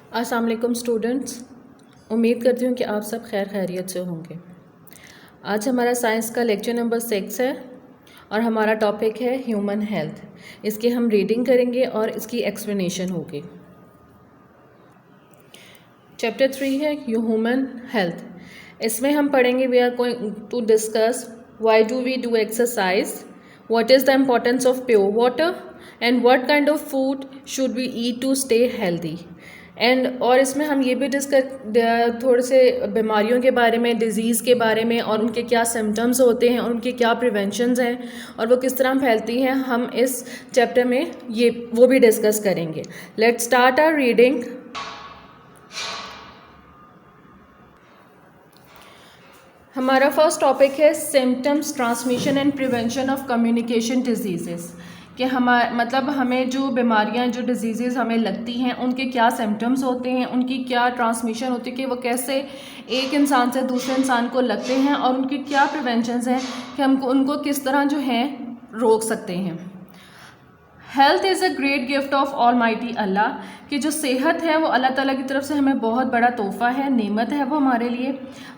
अस्सलाम वालेकुम स्टूडेंट्स, उम्मीद करती हूँ कि आप सब खैर खैरियत से होंगे। आज हमारा साइंस का लेक्चर नंबर 6 है और हमारा टॉपिक है ह्यूमन हेल्थ। इसकी हम रीडिंग करेंगे और इसकी एक्सप्लेनेशन होगी। चैप्टर 3 है ह्यूमन हेल्थ। इसमें हम पढ़ेंगे we are going to discuss why do we do exercise, what is the importance of pure water and what kind of food should we eat to stay healthy. और इसमें हम ये भी discuss थोड़े से बीमारियों के बारे में, डिज़ीज़ के बारे में और उनके क्या सिम्टम्स होते हैं और उनके क्या प्रिवेंशंस हैं और वो किस तरह फैलती हैं, हम इस चैप्टर में वो भी डिस्कस करेंगे। Let's start our reading. हमारा फर्स्ट टॉपिक है symptoms, transmission and prevention of communication diseases. कि हमें जो बीमारियां, जो डिजीज़ेज़ हमें लगती हैं उनके क्या सिम्टम्स होते हैं, उनकी क्या ट्रांसमिशन होती है, कि वो कैसे एक इंसान से दूसरे इंसान को लगते हैं और उनकी क्या प्रिवेंशंस हैं कि हम उनको किस तरह जो है रोक सकते हैं। Health is a great gift of almighty Allah. कि जो सेहत है वो अल्लाह ताला की तरफ से हमें बहुत बड़ा तोहफ़ा है, नेमत है वो हमारे लिए।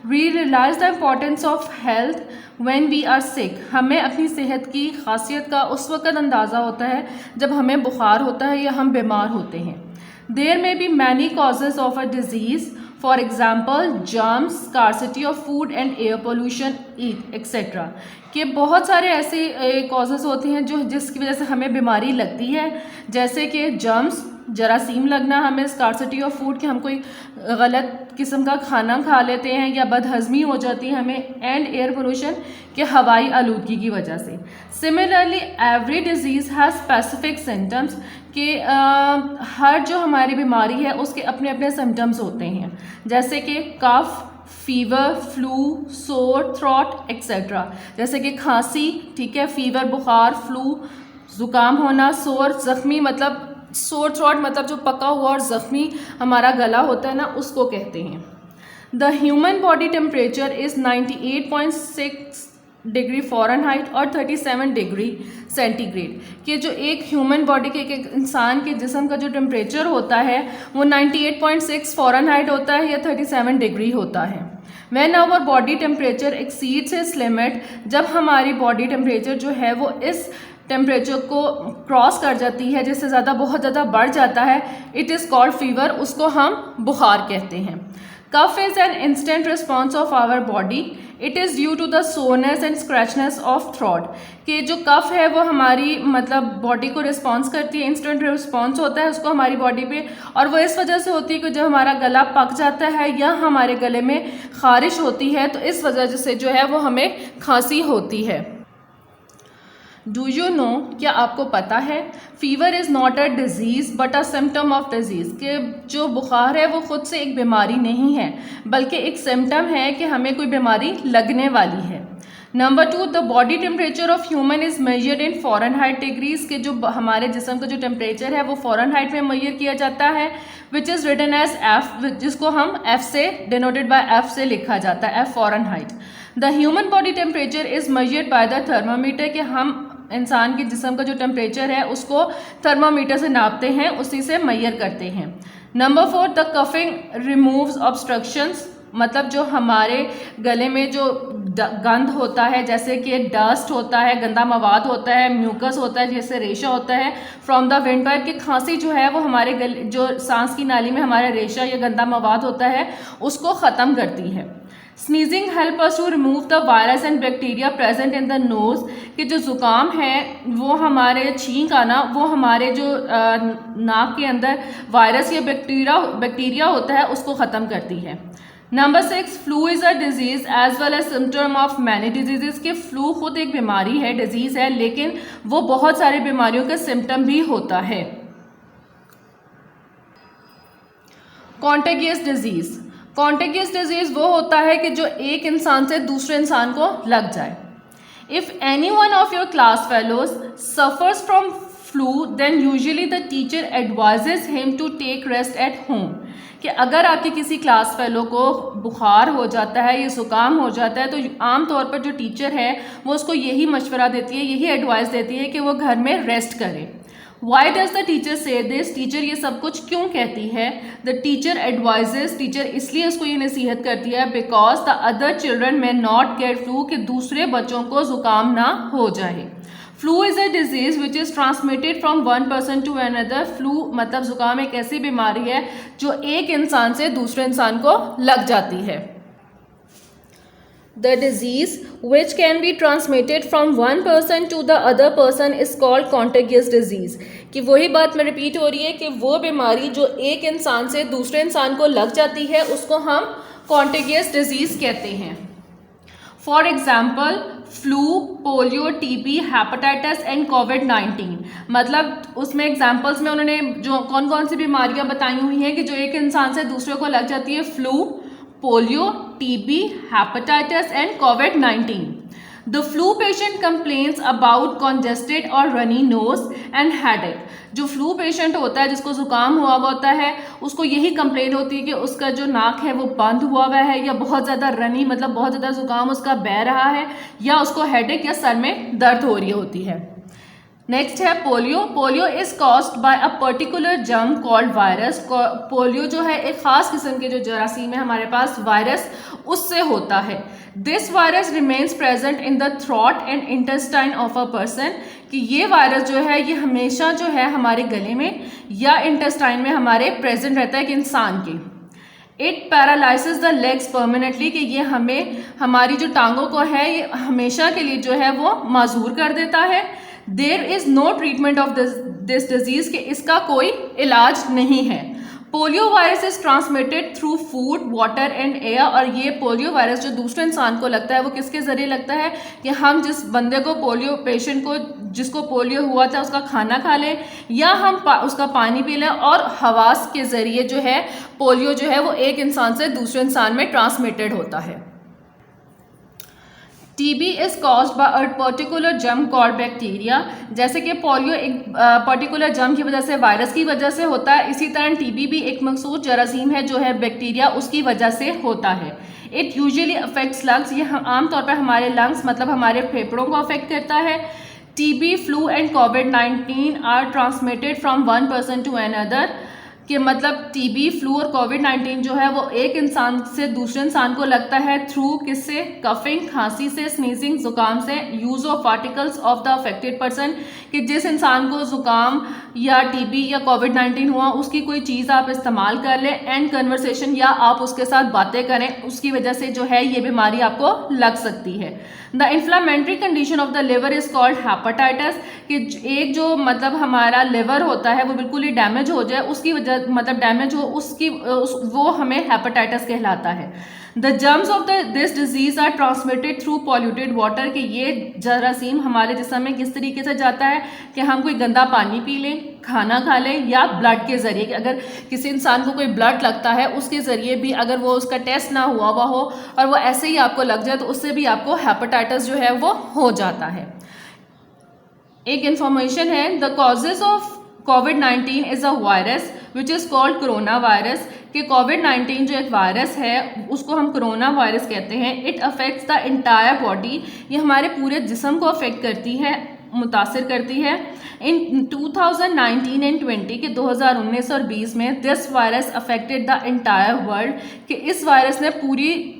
We realise the importance of health when we are sick. हमें अपनी सेहत की खासियत का उस वक़्त अंदाज़ा होता है जब हमें बुखार होता है या हम बीमार होते हैं। There may be many causes of a disease, for example germs, scarcity of food and air pollution etcetera. कि बहुत सारे ऐसे कॉजेज़ होते हैं जिसकी वजह से हमें बीमारी लगती है, जैसे कि जर्म्स, जरासीम लगना, हमें स्कार्सिटी ऑफ फूड कि हम कोई गलत किस्म का खाना खा लेते हैं या बदहज़मी हो जाती है हमें, एंड एयर पोल्यूशन के हवाई आलूदगी की वजह से। Similarly every disease has specific symptoms. कि हर जो हमारी बीमारी है उसके अपने अपने सिम्टम्स होते हैं, जैसे कि cough, fever, flu, sore throat etcetera. जैसे कि खांसी, ठीक है, फीवर बुखार, फ्लू ज़ुकाम होना, सोर ज़ख्मी मतलब सोर थ्रॉट मतलब जो पका हुआ और ज़ख्मी हमारा गला होता है ना, उसको कहते हैं। The human body temperature is 98.6 degree Fahrenheit और 37 डिग्री सेंटीग्रेड। कि जो एक ह्यूमन बॉडी के, एक इंसान के जिस्म का जो टेम्परेचर होता है वो 98.6 फ़ारेनहाइट होता है या 37 डिग्री होता है। When our body temperature exceeds its limit, जब हमारी बॉडी टेम्परेचर जो है वो इस टेम्परेचर को क्रॉस कर जाती है, जिससे ज़्यादा बहुत ज़्यादा बढ़ जाता है, इट इज़ कॉल्ड फीवर, उसको हम बुखार कहते हैं। Cough is an instant response of our body, it is due to the soreness and scratchness of throat. कि जो कफ है वो हमारी बॉडी को रिस्पॉन्स करती है, इंस्टेंट रिस्पॉन्स होता है उसको हमारी बॉडी पे, और वो इस वजह से होती है कि जब हमारा गला पक जाता है या हमारे गले में खारिश होती है तो इस वजह से जो है वो हमें खांसी होती है। डू यू नो, क्या आपको पता है, fever is not a disease but a symptom of disease. कि जो बुखार है वो खुद से एक बीमारी नहीं है बल्कि एक सिम्टम है कि हमें कोई बीमारी लगने वाली है। Number 2, the body temperature of human is measured in Fahrenheit degrees. के जो हमारे जिस्म का जो टेम्परेचर है वो फ़ारेनहाइट में मेजर किया जाता है, which is written as F, जिसको हम एफ से डिनोटेड बाय एफ से लिखा जाता है, F Fahrenheit. The human body temperature is measured by the thermometer. कि हम इंसान के जिस्म का जो टेम्परेचर है उसको थर्मामीटर से नापते हैं, उसी से मेजर करते हैं। Number 4, the coughing removes obstructions. मतलब जो हमारे गले में जो गंध होता है, जैसे कि डस्ट होता है, गंदा मवाद होता है, म्यूकस होता है, जैसे रेशा होता है फ्रॉम द विंड पाइप। की खांसी जो है वो हमारे गले, जो सांस की नाली में हमारा रेशा या गंदा मवाद होता है उसको ख़त्म करती है। Sneezing help us to remove the virus and bacteria present in the nose. कि जो ज़ुकाम है वो हमारे छींक आना, वो हमारे जो नाक के अंदर वायरस या बैक्टीरिया होता है उसको ख़त्म करती है। Number 6, flu is a disease as well as symptom of many disease. के फ्लू खुद एक बीमारी है, डिजीज़ है, लेकिन वो बहुत सारी बीमारियों का सिम्टम भी होता है। कॉन्टेगियस डिजीज़। कॉन्टेगियस डिजीज़ वो होता है कि जो एक इंसान से दूसरे इंसान को लग जाए। If any one of your class fellows suffers from flu then usually the teacher advises him to take rest at home. कि अगर आपके किसी क्लास फेलो को बुखार हो जाता है या ज़ुकाम हो जाता है तो आम तौर पर जो टीचर है वो उसको यही मशवरा देती है, यही एडवाइस देती है कि वो घर में रेस्ट करे। वाई डज द टीचर से दिस, टीचर ये सब कुछ क्यों कहती है? द टीचर एडवाइजेस, टीचर इसलिए उसको ये नसीहत करती है because the other children may not get flu, कि दूसरे बच्चों को जुकाम ना हो जाए। Flu is a disease which is transmitted from one person to another. Flu मतलब जुकाम एक ऐसी बीमारी है जो एक इंसान से दूसरे इंसान को लग जाती है। The disease which can be transmitted from one person to the other person is called contagious disease। कि वही बात में रिपीट हो रही है कि वो बीमारी जो एक इंसान से दूसरे इंसान को लग जाती है उसको हम contagious disease कहते हैं। For example flu, polio, TB, hepatitis and कोविड-19। मतलब उसमें एग्जाम्पल्स में उन्होंने जो कौन कौन सी बीमारियां बताई हुई हैं कि जो एक इंसान से दूसरे को लग जाती है, flu, polio, TB, hepatitis and कोविड-19। The flu patient complains about congested और रनी नोज एंड हेडेक। जो फ्लू पेशेंट होता है जिसको जुकाम हुआ होता है उसको यही कंप्लेन होती है कि उसका जो नाक है वो बंद हुआ हुआ है, या बहुत ज़्यादा रनी मतलब बहुत ज़्यादा जुकाम उसका बह रहा है, या उसको हेडेक या सर में दर्द हो रही होती है। नेक्स्ट है polio. Polio is caused by a particular germ called virus. Polio जो है एक खास किस्म के जो जरासीम है हमारे पास वायरस, उससे होता है। This virus remains present in the throat and intestine of a person. कि ये वायरस जो है ये हमेशा जो है हमारे गले में या इंटेस्टाइन में हमारे प्रेजेंट रहता है एक इंसान के। It paralysis the legs permanently, कि ये हमें हमारी जो टांगों को है ये हमेशा के लिए जो है वो माजूर कर देता है। There is no treatment of this disease, कि इसका कोई इलाज नहीं है। Polio virus is transmitted through food, water and air. और ये पोलियो वायरस जो दूसरे इंसान को लगता है वो किसके जरिए लगता है कि हम जिस बंदे को पोलियो पेशेंट को जिसको पोलियो हुआ था उसका खाना खा लें या हम उसका पानी पी लें, और हवास के जरिए जो है पोलियो जो है वो एक इंसान से दूसरे इंसान में ट्रांसमिटेड होता है। TB is caused by a particular germ called bacteria. जैसे कि पोलियो एक पर्टिकुलर जर्म की वजह से, वायरस की वजह से होता है, इसी तरह टीबी भी एक मखसूस जरासीम है जो है बैक्टीरिया, उसकी वजह से होता है। It usually affects lungs. ये आमतौर पर हमारे लंग्स मतलब हमारे फेफड़ों को अफेक्ट करता है। टीबी, फ्लू एंड कोविड-19 are transmitted from one person to another. कि मतलब टीबी, फ्लू और कोविड-19 जो है वो एक इंसान से दूसरे इंसान को लगता है थ्रू किससे? कफिंग, खांसी से, स्नीजिंग, जुकाम से। Use of particles of the affected person, कि जिस इंसान को जुकाम या टीबी या कोविड-19 हुआ उसकी कोई चीज़ आप इस्तेमाल कर लें, एंड कन्वर्सेशन या आप उसके साथ बातें करें, उसकी वजह से जो है ये बीमारी आपको लग सकती है। The inflammatory condition of the liver is called hepatitis. कि एक जो मतलब हमारा लिवर होता है वो बिल्कुल ही डैमेज हो जाए, उसकी वजह मतलब डैमेज हो वो हमें हेपेटाइटिस कहलाता है। The germs of this disease are transmitted through polluted water. कि ये जरासीम हमारे जिस्म में किस तरीके से जाता है कि हम कोई गंदा पानी पी लें, खाना खा लें, या ब्लड के जरिए। कि अगर किसी इंसान को कोई ब्लड लगता है उसके ज़रिए भी अगर वो उसका टेस्ट ना हुआ हो और वो ऐसे ही आपको लग जाए तो उससे भी आपको हेपेटाइटिस जो है वो हो जाता है। एक इन्फॉर्मेशन है, the causes of covid is a virus which is called corona virus. कि कोविड-19 जो एक वायरस है उसको हम कोरोना वायरस कहते हैं। It affects the entire body. ये हमारे पूरे जिस्म को अफेक्ट करती है, मुतासिर करती है। इन 2019 एंड 20 के 2019 और 20 में this virus affected the entire world. कि इस वायरस ने पूरी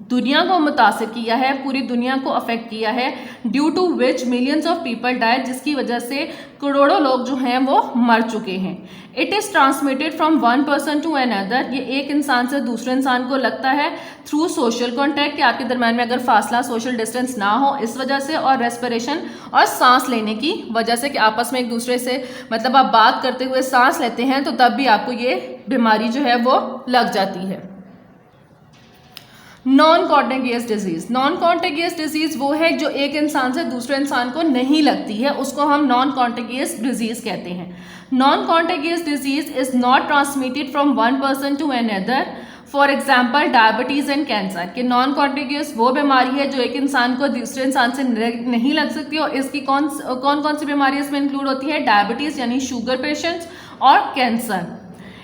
दुनिया को मुतासिर किया है, पूरी दुनिया को अफेक्ट किया है। Due to which millions of people died, जिसकी वजह से करोड़ों लोग जो हैं वो मर चुके हैं। It is transmitted from one person to another. ये एक इंसान से दूसरे इंसान को लगता है थ्रू सोशल कॉन्टैक्ट, कि आपके दरम्यान में अगर फासला सोशल डिस्टेंस ना हो इस वजह से, और रेस्पिरेशन और सांस लेने की वजह से, कि आपस में एक दूसरे से मतलब आप बात करते हुए सांस लेते हैं तो तब भी आपको ये बीमारी जो है वो लग जाती है। Non contagious disease. Non contagious disease वो है जो एक इंसान से दूसरे इंसान को नहीं लगती है, उसको हम नॉन कॉन्टेगियस डिजीज कहते हैं। Non contagious disease is not transmitted from one person to another. For example diabetes and cancer. कि नॉन कॉन्टेगियस वो बीमारी है जो एक इंसान को दूसरे इंसान से नहीं लग सकती, और इसकी कौन कौन सी बीमारी इसमें इंक्लूड होती है? डायबिटीज यानी शुगर पेशेंट्स और cancer.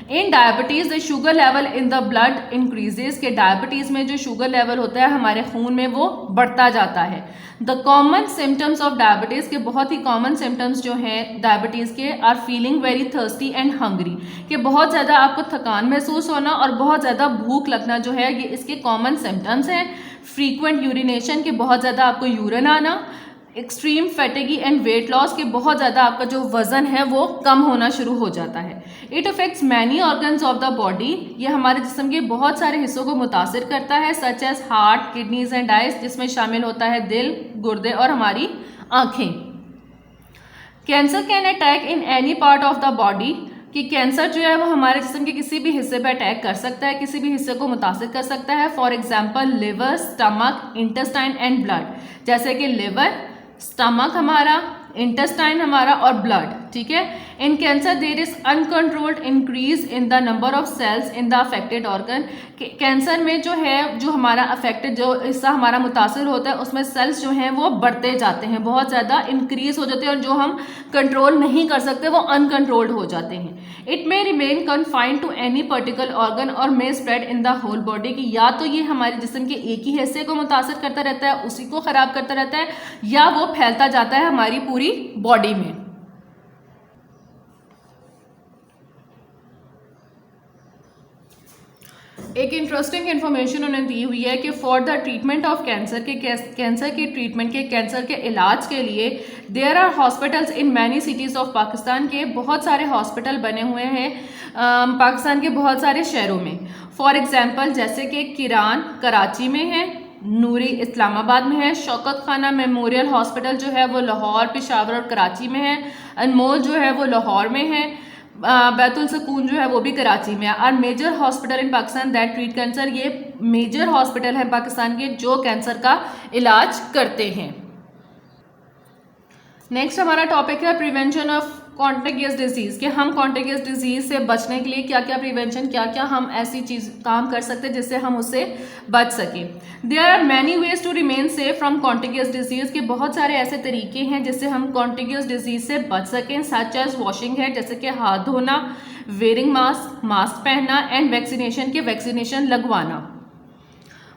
In diabetes the sugar level in the blood increases, के डायबिटीज़ में जो शुगर लेवल होता है हमारे खून में वो बढ़ता जाता है। The common symptoms of diabetes, के बहुत ही कॉमन सिम्टम्स जो हैं डायबिटीज़ के, are feeling very thirsty and hungry, कि बहुत ज़्यादा आपको थकान महसूस होना और बहुत ज़्यादा भूख लगना जो है ये इसके कॉमन सिम्टम्स हैं। फ्रीक्वेंट यूरिनेशन, के बहुत ज़्यादा आपको यूरिन आना। एक्सट्रीम फैटिगी एंड वेट लॉस, के बहुत ज़्यादा आपका जो वज़न है वो कम होना शुरू हो जाता है। It affects many organs of the body, ये हमारे जिस्म के बहुत सारे हिस्सों को मुतासिर करता है, such as heart, kidneys and eyes, जिसमें शामिल होता है दिल, गुर्दे और हमारी आँखें। Cancer can attack in any part of the body, कि कैंसर जो है वो हमारे जिस्म के किसी भी हिस्से पर अटैक कर सकता है, किसी भी हिस्से को मुतासिर कर सकता है। For example liver, stomach, intestine and blood, जैसे कि लिवर, स्टमक हमारा, इंटेस्टाइन हमारा और ब्लड, ठीक है। In cancer there is uncontrolled increase in the number of cells in the affected organ, cancer में जो है जो हमारा अफेक्टेड जो हिस्सा हमारा मुतासर होता है उसमें सेल्स जो हैं वो बढ़ते जाते हैं, बहुत ज़्यादा इंक्रीज हो जाते हैं और जो हम कंट्रोल नहीं कर सकते वो अनकंट्रोल्ड हो जाते हैं। It may remain confined to any particular organ और may spread in the whole body, की या तो ये हमारे जिस्म के एक ही हिस्से को मुतासर करता रहता है, उसी को ख़राब करता रहता है, या वो फैलता जाता है हमारी पूरी बॉडी में। एक इंटरेस्टिंग इन्फॉर्मेशन उन्होंने दी हुई है कि for the treatment of cancer, के कैंसर के ट्रीटमेंट के कैंसर के इलाज के लिए there are hospitals in many cities of Pakistan, के बहुत सारे हॉस्पिटल बने हुए हैं पाकिस्तान के बहुत सारे शहरों में। फॉर एग्जांपल जैसे कि किरान कराची में है, नूरी इस्लामाबाद में है, शौकत खाना मेमोरियल हॉस्पिटल जो है वो लाहौर, पेशावर और कराची में है, अनमोल जो है वो लाहौर में है, बैतुल सुकून जो है वो भी कराची में है। और major hospital in Pakistan that treat cancer, ये मेजर हॉस्पिटल है पाकिस्तान के जो कैंसर का इलाज करते हैं। नेक्स्ट हमारा टॉपिक है प्रिवेंशन ऑफ कॉन्टेगियस डिजीज़, कि हम कॉन्टेगियस डिजीज़ से बचने के लिए क्या क्या प्रिवेंशन, क्या क्या हम ऐसी चीज़ काम कर सकते हैं जिससे हम उससे बच सकें। There are many ways to remain safe from contagious diseases, के बहुत सारे ऐसे तरीके हैं जिससे हम कॉन्टेगियस डिजीज़ से बच सकें, सच एज वॉशिंग हैंड, जैसे कि हाथ धोना, वेयरिंग मास्क, मास्क पहनना, एंड वैक्सीनेशन, के वैक्सीनेशन लगवाना।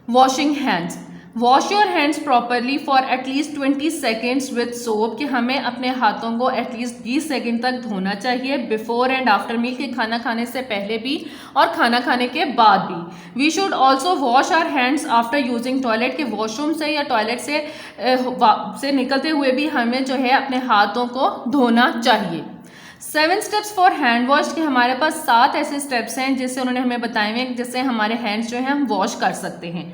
Washing hands, wash your hands properly for at least 20 seconds with soap, कि हमें अपने हाथों को एटलीस्ट 20 सेकेंड तक धोना चाहिए बिफोर एंड आफ्टर मील, के खाना खाने से पहले भी और खाना खाने के बाद भी। We should also wash our hands after using toilet, के वॉशरूम से या टॉयलेट से निकलते हुए भी हमें जो है अपने हाथों को धोना चाहिए। 7 स्टेप्स फॉर हैंड वॉश, के हमारे पास 7 ऐसे स्टेप्स हैं जिससे उन्होंने हमें बताए हुए जिससे हमारे हैंड्स जो है हम वॉश कर सकते हैं।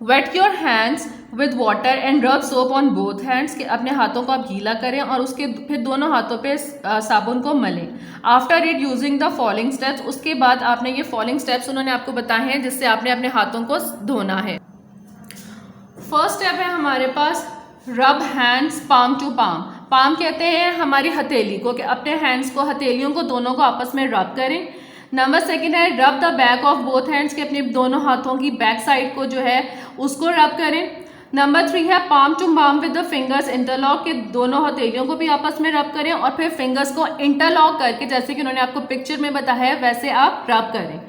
Wet your hands with water and rub soap on both hands, के अपने हाथों को आप गीला करें और उसके फिर दोनों हाथों पे साबुन को मलें। After it using the following steps, उसके बाद आपने ये फॉलोइंग स्टेप्स उन्होंने आपको बताए हैं जिससे आपने अपने हाथों को धोना है। फर्स्ट स्टेप है हमारे पास rub hands palm to palm, palm कहते हैं हमारी हथेली को, कि अपने हैंड्स को, हथेलियों को दोनों को आपस में रब करें। नंबर 2 है रब the back of both hands, के अपने दोनों हाथों की बैक साइड को जो है उसको रब करें। नंबर 3 है palm to palm with the fingers interlock, के दोनों हथेलियों को भी आपस में रब करें और फिर फिंगर्स को इंटरलॉक करके जैसे कि उन्होंने आपको पिक्चर में बताया है वैसे आप रब करें।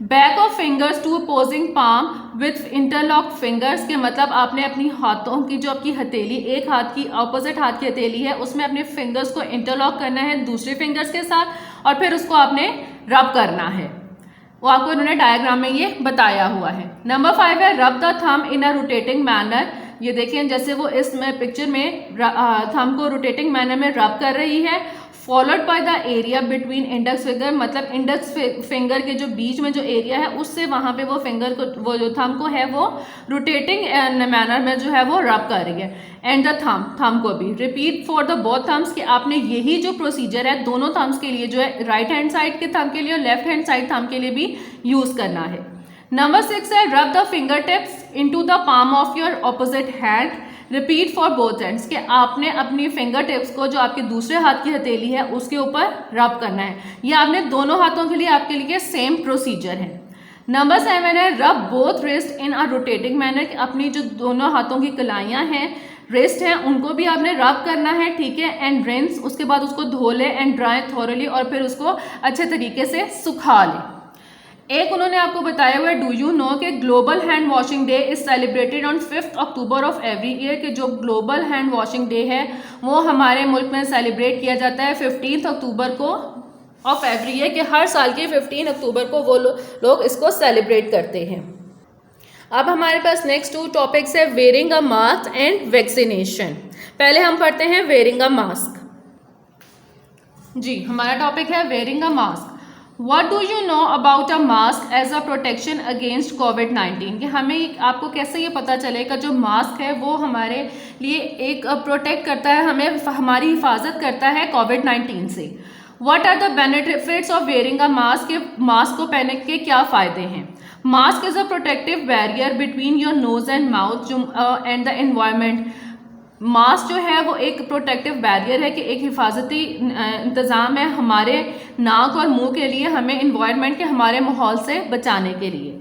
Back of fingers to opposing palm with interlock fingers, के मतलब आपने अपनी हाथों की जो आपकी हथेली, एक हाथ की अपोजिट हाथ की हथेली है उसमें अपने फिंगर्स को इंटरलॉक करना है दूसरे फिंगर्स के साथ और फिर उसको आपने रब करना है, वो आपको उन्होंने डायग्राम में ये बताया हुआ है। नंबर 5 है रब the thumb in a rotating manner, ये देखें जैसे वो इस पिक्चर में थंब को रोटेटिंग मैनर में रब कर रही है। Followed by the area between index finger, मतलब इंडेक्स फिंगर के जो बीच में जो एरिया है उससे वहाँ पे वो फिंगर को, वो जो थंब को है वो रोटेटिंग मैनर में जो है वो रब कर रही है। एंड द थंब को भी repeat for the both thumbs, कि आपने यही जो प्रोसीजर है दोनों थम्स के लिए जो है राइट हैंड साइड के थंब के लिए और लेफ्ट हैंड साइड थंब के लिए भी यूज करना है। नंबर 6 है रब the finger tips into the palm of your opposite hand, repeat for both hands, कि आपने अपनी फिंगर टिप्स को जो आपके दूसरे हाथ की हथेली है उसके ऊपर रब करना है। ये आपने दोनों हाथों के लिए आपके लिए सेम प्रोसीजर है। नंबर 7 है रब बोथ रिस्ट इन अ रोटेटिंग मैनर, अपनी जो दोनों हाथों की कलाइयाँ हैं रिस्ट है उनको भी आपने रब करना है, ठीक है, एंड रिंस, उसके बाद उसको धो ले एंड ड्राई थॉरली, और फिर उसको अच्छे तरीके से सुखा ले। एक उन्होंने आपको बताया हुआ है, डू यू नो कि global hand washing day is celebrated on 5 October of every year, कि जो ग्लोबल हैंड वॉशिंग डे है वो हमारे मुल्क में सेलिब्रेट किया जाता है 15 अक्टूबर को ऑफ एवरी ईयर, कि हर साल के 15 अक्टूबर को वो लोग इसको सेलिब्रेट करते हैं। अब हमारे पास नेक्स्ट 2 टॉपिक्स है, wearing a mask and vaccination. पहले हम पढ़ते हैं वेयरिंग अ मास्क। जी, हमारा टॉपिक है wearing a mask. What do you know about a mask as a protection against COVID-19? कि हमें आपको कैसे ये पता चलेगा जो मास्क है वो हमारे लिए एक प्रोटेक्ट करता है, हमें हमारी हिफाजत करता है कोविड-19 से। What are the benefits of wearing a mask? के मास्क को पहनने के क्या फ़ायदे हैं? Mask is a protective barrier between your nose and mouth and the environment. Mask जो है वो एक प्रोटेक्टिव बैरियर है, कि एक हिफाजती इंतज़ाम है हमारे नाक और मुंह के लिए, हमें इन्वायरमेंट के हमारे माहौल से बचाने के लिए।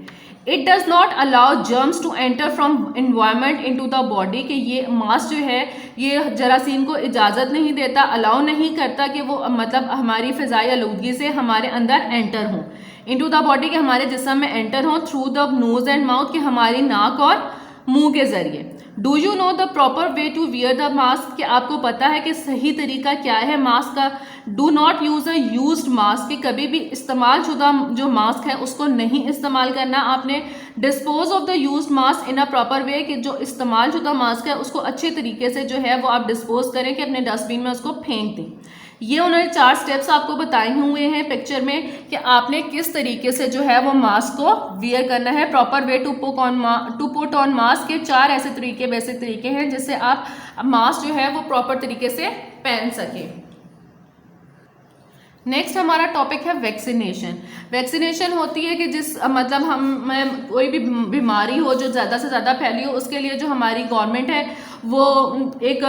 It does not allow germs to enter from environment into the body, कि ये मास्क जो है ये जरासीम को इजाज़त नहीं देता, अलाउ नहीं करता कि वो मतलब हमारी फ़िज़ाई आलूदगी से हमारे अंदर एंटर हों इनटू द बॉडी, के हमारे जिस्म में एंटर हों through the nose and mouth, के हमारी नाक और मुंह के ज़रिए। Do you know the proper way to wear the mask, कि आपको पता है कि सही तरीका क्या है मास्क का। Do not use a used mask, कि कभी भी इस्तेमाल शुदा जो मास्क है उसको नहीं इस्तेमाल करना आपने। Dispose of the used mask in a proper way, कि जो इस्तेमाल शुदा मास्क है उसको अच्छे तरीके से जो है वो आप डिस्पोज करें, कि अपने डस्टबिन में उसको फेंक दें। ये उन्होंने 4 स्टेप्स आपको बताए हुए हैं पिक्चर में, कि आपने किस तरीके से जो है वो मास्क को वियर करना है। Proper way to put on mask के 4 ऐसे बेसिक तरीके हैं जिससे आप मास्क जो है वो प्रॉपर तरीके से पहन सकें। नेक्स्ट हमारा टॉपिक है वैक्सीनेशन। वैक्सीनेशन होती है कि जिस मतलब हम कोई भी बीमारी हो जो ज़्यादा से ज़्यादा फैली हो, उसके लिए जो हमारी गवर्नमेंट है वो एक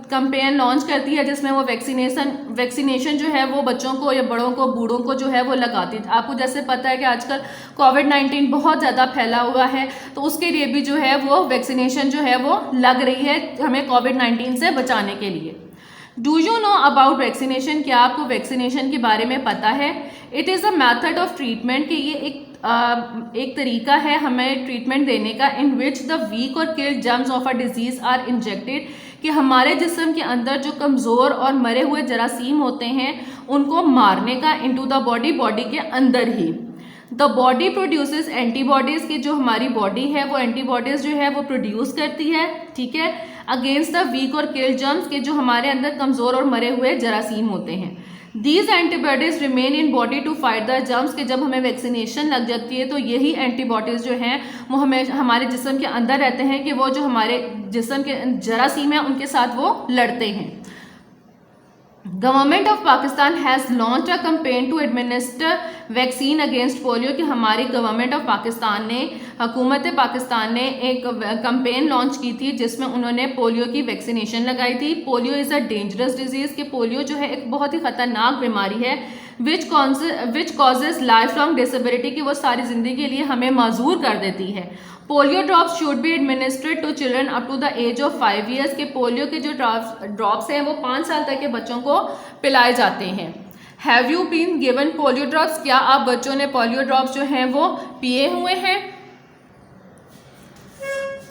कैंपेन लॉन्च करती है जिसमें वो वैक्सीनेशन जो है वो बच्चों को या बड़ों को बूढ़ों को जो है वो लगाती है। आपको जैसे पता है कि आजकल कोविड-19 बहुत ज़्यादा फैला हुआ है, तो उसके लिए भी जो है वो वैक्सीनेशन जो है वो लग रही है हमें कोविड-19 से बचाने के लिए। Do you know about vaccination, क्या आपको वैक्सीनेशन के बारे में पता है? It is a method of treatment, कि ये एक तरीका है हमें ट्रीटमेंट देने का, in which the weak or killed germs of a disease are injected, कि हमारे जिस्म के अंदर जो कमज़ोर और मरे हुए जरासीम होते हैं उनको मारने का इनटू द बॉडी के अंदर ही। द बॉडी प्रोड्यूसेस एंटीबॉडीज़, की जो हमारी बॉडी है वो एंटीबॉडीज़ जो है वो प्रोड्यूस करती है, ठीक है, against the weak or killed germs, के जो हमारे अंदर कमज़ोर और मरे हुए जरासीम होते हैं। These antibodies remain in body to fight the germs, के जब हमें वैक्सीनेशन लग जाती है तो यही एंटीबॉडीज़ जो हैं वो हमें हमारे जिस्म के अंदर रहते हैं, कि वो जो हमारे जिस्म के जरासीम हैं उनके साथ वो लड़ते हैं। Government of Pakistan has launch a campaign to administer vaccine against polio, कि हमारी गवर्नमेंट ऑफ पाकिस्तान ने, हुकूमत पाकिस्तान ने एक कैंपेन लॉन्च की थी जिसमें उन्होंने पोलियो की वैक्सीनेशन लगाई थी। Polio is a dangerous disease, कि पोलियो जो है एक बहुत ही ख़तरनाक बीमारी है, which causes life long disability, कि वो सारी ज़िंदगी के लिए हमें माजूर कर देती है। Polio drops should be administered to children up to the age of 5 years, के पोलियो के जो ड्रॉप्स हैं वो 5 साल तक के बच्चों को पिलाए जाते हैं। Have you been given polio drops, क्या आप बच्चों ने पोलियो ड्रॉप्स जो हैं वो पिए हुए हैं?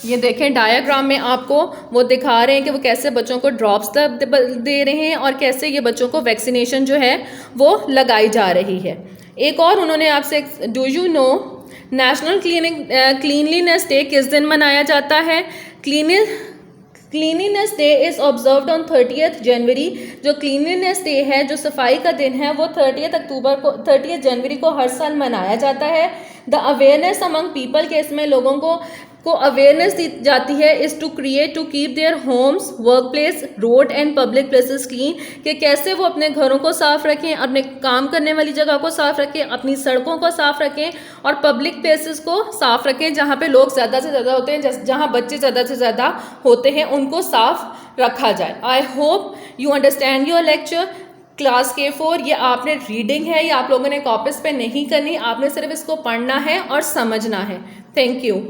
ये देखें डायग्राम में आपको वो दिखा रहे हैं कि वो कैसे बच्चों को ड्रॉप्स दे रहे हैं और कैसे ये बच्चों को वैक्सीनेशन जो है वो लगाई जा रही है। एक और उन्होंने आपसे, do you no national cleanliness day किस दिन मनाया जाता है? Cleanliness day is observed on 30 जनवरी। जो क्लीनलीनेस डे है, जो सफाई का दिन है, वो 30 जनवरी को हर साल मनाया जाता है। द अवेयरनेस अमंग पीपल, के इसमें लोगों को अवेयरनेस दी जाती है, is to keep their homes, work place, road and public places clean, कि कैसे वो अपने घरों को साफ़ रखें, अपने काम करने वाली जगह को साफ़ रखें, अपनी सड़कों को साफ़ रखें और पब्लिक प्लेसेस को साफ़ रखें जहाँ पे लोग ज़्यादा से ज़्यादा होते हैं, जहाँ बच्चे ज़्यादा से ज़्यादा होते हैं, उनको साफ़ रखा जाए। I hope you understand your lecture. Class K4, ये आपने रीडिंग है, ये आप लोगों ने कॉपीज़ पे नहीं करनी, आपने सिर्फ इसको पढ़ना है और समझना है। Thank you.